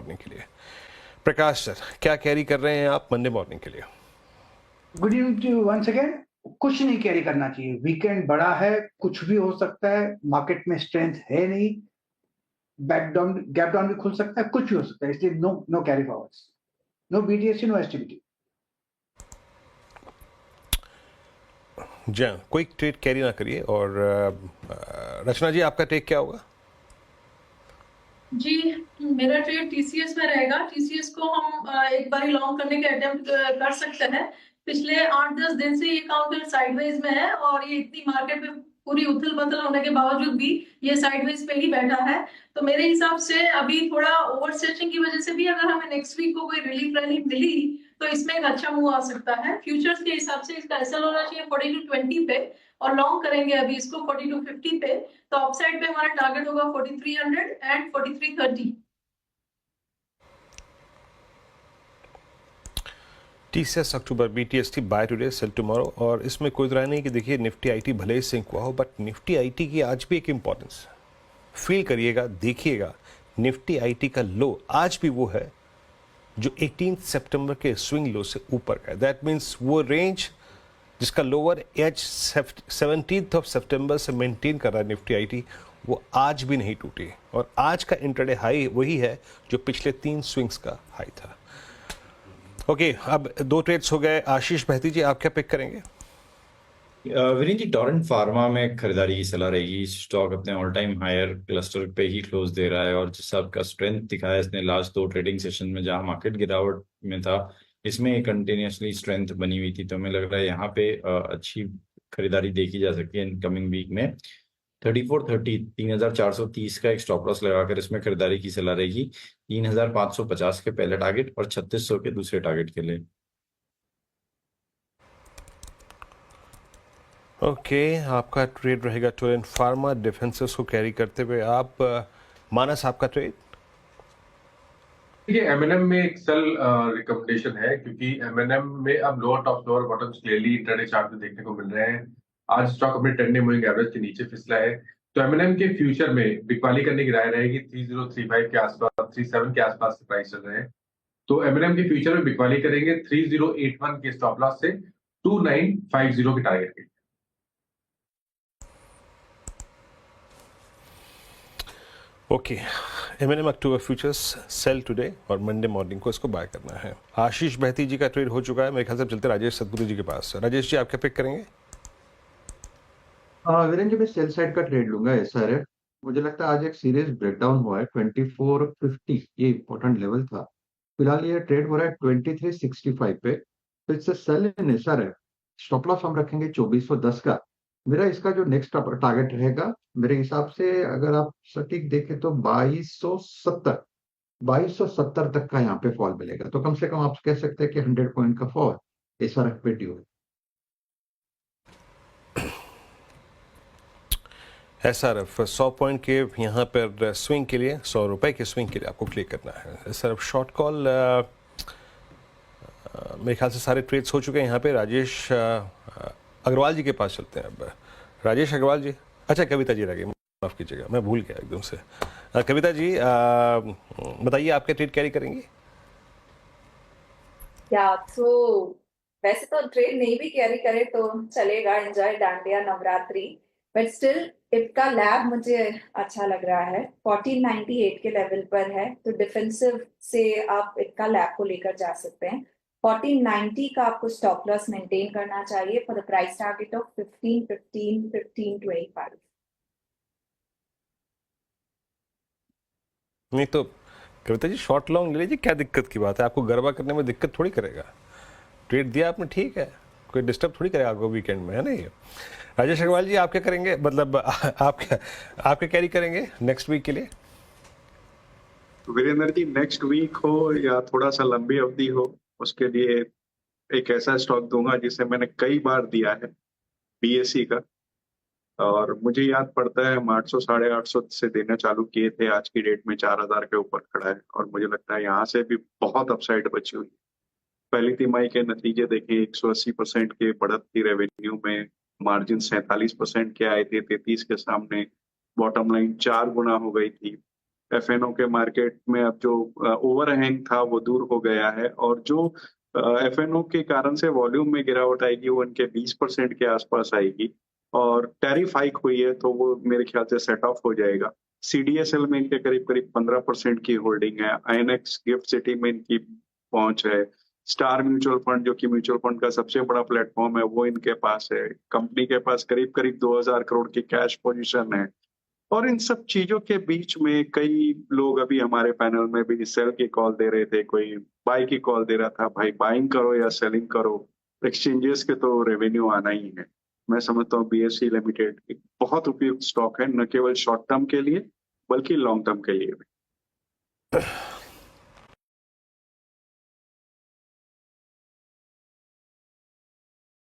Morning के लिए। प्रकाश sir, क्या कैरी कर रहे हैं आप मंडे मॉर्निंग के लिए? Good evening to once again. कुछ नहीं कैरी करना चाहिए, वीकेंड बड़ा है, कुछ भी हो सकता है, मार्केट में स्ट्रेंथ है नहीं, बैक डाउन गैप डाउन भी खुल सकता है, कुछ भी हो सकता है, इसलिए no carry forwards, no BTST, no STBT. जी, कोई ट्रेड कैरी ना करिए। और रचना जी, आपका टेक क्या होगा? जी, मेरा ट्रेड टीसीएस में रहेगा। टीसीएस को हम एक बार लॉन्ग करने के अटेम्प्ट कर सकते हैं। पिछले 8-10 दिन से ये काउंटर साइडवेज में है और ये इतनी मार्केट में पूरी उथल पुथल होने के बावजूद भी ये साइडवेज पे ही बैठा है। तो मेरे हिसाब से अभी थोड़ा ओवर स्ट्रेचिंग की वजह से भी अगर हमें नेक्स्ट वीक को कोई रिलीफ रैली मिली तो इसमें एक अच्छा मूव आ सकता है। फ्यूचर्स के हिसाब से इसका एसएल होना चाहिए 4220 पे और लॉन्ग करेंगे अभी इसको 4250 पे। तो अपसाइड पे हमारा टारगेट होगा 4300 and 4330। TCS October, BTST buy today sell tomorrow. और इसमें कोई राय नहीं कि देखिए निफ्टी आईटी भले ही सिंक हुआ हो, बट निफ्टी आईटी की आज भी एक इंपॉर्टेंस फील करिएगा, देखिएगा। निफ्टी आईटी का लो आज भी वो है जो 18 सितंबर के स्विंग लो से ऊपर का है। दैट मीन्स वो रेंज जिसका लोअर एज 17 सितंबर से मेंटेन कर रहा है निफ्टी आईटी, वो आज भी नहीं टूटी। और आज का इंट्राडे हाई वही है जो पिछले 3 स्विंग्स का हाई था। ओके, अब 2 ट्रेड्स हो गए। आशीष बहती जी, आप क्या पिक करेंगे? वीरेन जी, टोरेंट फार्मा में खरीदारी की सलाह रहेगी। स्टॉक अपने ऑल टाइम हायर क्लस्टर पे ही क्लोज दे रहा है और जिस हिसाब का स्ट्रेंथ दिखाया इसने लास्ट 2 ट्रेडिंग सेशन में, जहां मार्केट गिरावट में था, इसमें कंटिन्यूसली स्ट्रेंथ बनी हुई थी। तो हमें लग रहा है यहाँ पे अच्छी खरीदारी देखी जा सकती है इन कमिंग वीक में। 3430 का एक स्टॉप लॉस लगाकर इसमें खरीदारी की सलाह रहेगी। 3550 के पहले टारगेट और 3600 के दूसरे टारगेट के लिए। ओके, आपका ट्रेड रहेगा टोरेंट फार्मा, डिफेंसेस को कैरी करते हुए। आप मानस, आपका ट्रेड? देखिए, एमएनएम में एक सेल रिकमेंडेशन है, क्योंकि एमएनएम में अब lower top lower bottoms clearly intraday chart में देखने को मिल रहे हैं। आज स्टॉक अपने 10 डे मूविंग एवरेज के नीचे फिसला है, तो एमएनएम के फ्यूचर में बिकवाली करने की राय रहेगी। 3035 के आसपास, 37 के आसपास से प्राइस चल रहे हैं, तो एमएनएम के फ्यूचर में बिकवाली करेंगे 3081 के स्टॉप लॉस से 2950 के टारगेट के। ओके, एमएनएम अक्टूबर फ्यूचर्स सेल टुडे और मंडे मॉर्निंग को इसको बाय करना है। आशीष बहती जी का ट्रेड हो चुका है, मेरे ख्याल से चलते राजेश सतगुरु जी के पास। राजेश जी, आप क्या पिक करेंगे? वीरेन जी, मैं सेल साइड का ट्रेड लूंगा एसआरएफ। मुझे लगता है आज एक सीरियस ब्रेकडाउन हुआ है। 2450 ये इंपॉर्टेंट लेवल था। फिलहाल ये ट्रेड हो रहा है 2365 पे, तो इससे सेल इन एसआरएफ। स्टॉप लॉस हम रखेंगे 2410 का। मेरा इसका जो नेक्स्ट टारगेट रहेगा, मेरे हिसाब से अगर आप सटीक देखें तो 2270 तक का यहाँ पे फॉल मिलेगा। तो कम से कम आप कह सकते हैं कि 100 पॉइंट का फॉल एसआरएफ पे ड्यू है। एसआरएफ 100 पॉइंट के यहाँ पर स्विंग के लिए, 100 रुपए के स्विंग के लिए आपको क्लिक करना है। एसआरएफ शॉर्ट कॉल, मेरे ख्याल से सारे ट्रेड्स हो चुके हैं यहाँ पे। राजेश अग्रवाल जी के पास चलते हैं अब। राजेश अग्रवाल जी, अच्छा कविता जी रह गई, माफ़ कीजिएगा, मैं भूल गया एकदम से। कविता जी, बताइए आप क्या ट्रेड कैरी करेंगी? या तो वैसे तो ट्रेड नहीं भी कैरी करे तो चलेगा, enjoy dandiya Navratri, but still इनका लैब मुझे अच्छा लग रहा है। 1498 के लेवल पर है, तो डिफेंसिव से आप इनका लैब को लेकर जा सकते हैं। 1490 का आपको स्टॉप लॉस मेंटेन करना चाहिए for the price target of 1515 1525। नहीं तो कविता जी, शॉर्ट लॉन्ग ले लीजिए, क्या दिक्कत की बात है? आपको गरबा करने में दिक्कत थोड़ी करेगा। ट्रेड दिया आपने, ठीक है, कोई डिस्टर्ब थोड़ी करेगा आपको वीकेंड में, है ना? ये राजेश अग्रवाल जी, आप क्या करेंगे, मतलब आप क्या कैरी करेंगे नेक्स्ट वीक के लिए? वीरेंद्र जी, नेक्स्ट वीक हो या थोड़ा सा लंबी अवधि हो, उसके लिए एक ऐसा स्टॉक दूंगा जिसे मैंने कई बार दिया है, बीएसई का। और मुझे याद पड़ता है हम 800 850 से देना चालू किए थे, आज की डेट में 4000 के ऊपर खड़ा है और मुझे लगता है यहाँ से भी बहुत अपसाइड बची हुई। पहली तिमाही के नतीजे देखिए, 180% के बढ़त थी रेवेन्यू में, मार्जिन 47% के आए थे 33 के सामने, बॉटम लाइन 4 गुना हो गई थी। एफएनओ के मार्केट में अब जो ओवरहैंग था वो दूर हो गया है, और जो एफएनओ के कारण से वॉल्यूम में गिरावट आएगी वो इनके 20% के आसपास आएगी, और टैरिफ हाइक हुई है तो वो मेरे ख्याल से सेट ऑफ हो जाएगा। सीडीएसएल में इनके करीब करीब 15% की होल्डिंग है, आईएनएक्स गिफ्ट सिटी में इनकी पहुंच है, स्टार म्यूचुअल फंड जो कि म्यूचुअल फंड का सबसे बड़ा प्लेटफॉर्म है वो इनके पास है, कंपनी के पास करीब करीब 2000 करोड़ की कैश पोजीशन है। और इन सब चीजों के बीच में कई लोग अभी हमारे पैनल में भी सेल की कॉल दे रहे थे, कोई बाई की कॉल दे रहा था, भाई बाइंग करो या सेलिंग करो, एक्सचेंजेस के तो रेवेन्यू आना ही है। मैं समझता हूँ बीएसई लिमिटेड एक बहुत उपयुक्त स्टॉक है, न केवल शॉर्ट टर्म के लिए बल्कि लॉन्ग टर्म के लिए भी।